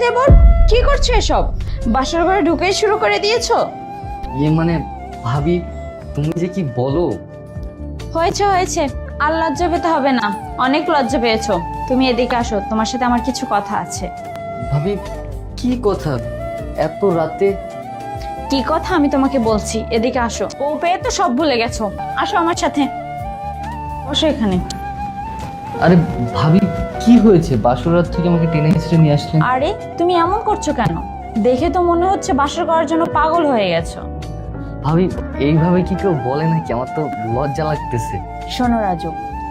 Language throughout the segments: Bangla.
দেবর, কি করছো এসব? বাসর ঘরে ঢুকেই শুরু করে দিয়েছো? মানে ভাবি, তুমি যে কি বলো। হয়েছে হয়েছে, আর লজ্জা পেতে হবে না, অনেক লজ্জা পেয়েছো। তুমি এদিকে আসো, তোমার সাথে আমার কিছু কথা আছে। ভাবি, কি কথা এত রাতে? কি কথা আমি তোমাকে বলছি, এদিকে আসো। ও পেয়ে তো সব ভুলে গেছো, আসো আমার সাথে, বসো এখানে। আরে ভাবি, কি হয়েছে? বাসর রাত থেকে আমাকে টেনে হিসেবে নিয়ে আসলেন। আরে তুমি এমন করছো কেন? দেখে তো মনে হচ্ছে বাসর করার জন্য পাগল হয়ে গেছো। ভাবি, এইভাবে কি কেউ বলে নাকি? আমার তো লজ্জা লাগতেছে। শোনো রাজু,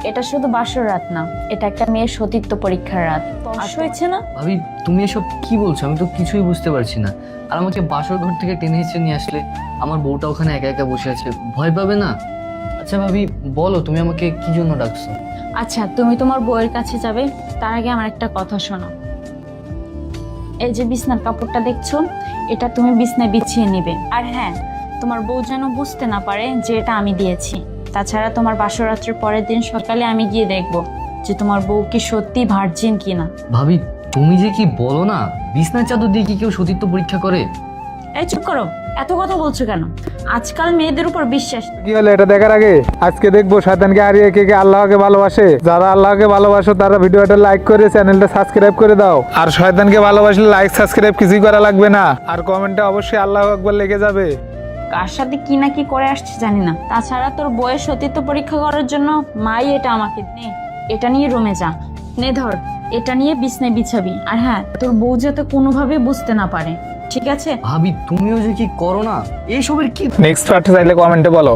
এটা শুধু বাসর রাত না, এটা একটা মেয়ের সতীত্ব পরীক্ষার রাত। তর্স হয়েছে না? ভাবি, তুমি এসব কি বলছো? আমি তো কিছুই বুঝতে পারছি না। আর আমাকে বাসর ঘর থেকে টেনে হিসেবে নিয়ে আসলে আমার বউটা ওখানে একা একা বসে আছে, ভয় পাবে না? আচ্ছা ভাবি, বলো তুমি আমাকে কি জন্য ডাকছো? আচ্ছা, তুমি তোমার বউয়ের কাছে যাবে, তার আগে আমার একটা কথা শোনো। এই যে বিছনার কাপড়টা দেখছো, এটা তুমি বিছনায় বিছিয়ে নিবে। আর হ্যাঁ, তোমার বউ যেন বুঝতে না পারে যে এটা আমি দিয়েছি। তাছাড়া তোমার বাসরাত্রির পরের দিন সকালে আমি গিয়ে দেখবো যে তোমার বউ কি সত্যি ভার্জিন কিনা। ভাবি, তুমি যে কি বলো না, বিছনার চাদর দিয়ে কি কেউ সতীত্ব পরীক্ষা করে? এই চুপ করো, এত কথা বলছো কেন? আজকাল মেয়েদের উপর বিশ্বাস। কি হলো এটা দেখার আগে আজকে দেখবো শয়তানকে হারিয়ে কে কে আল্লাহকে ভালোবাসে। যারা আল্লাহকে ভালোবাসো তারা ভিডিওটা লাইক করে চ্যানেলটা সাবস্ক্রাইব করে দাও। আর শয়তানকে ভালোবাসলে লাইক সাবস্ক্রাইব কিছুই করা লাগবে না, আর কমেন্টে অবশ্যই আল্লাহু আকবার লিখে যাবে। কার সাথে কি না কি করে আসছে জানি না। তাছাড়া তোর বইয়ের সতীত্ব পরীক্ষা করার জন্য মাই এটা আমাকে নে, এটা নিয়ে রুমে যা, নে ধর, এটা নিয়ে বিছনায় বিছাবি। আর হ্যাঁ, তোর বউ যাতে কোনোভাবে বুঝতে না পারে, ঠিক আছে? ভাবি, তুমিও যে কি করো না, এইসবের কি? নেক্সট পার্ট চাইলে কমেন্টে বলো।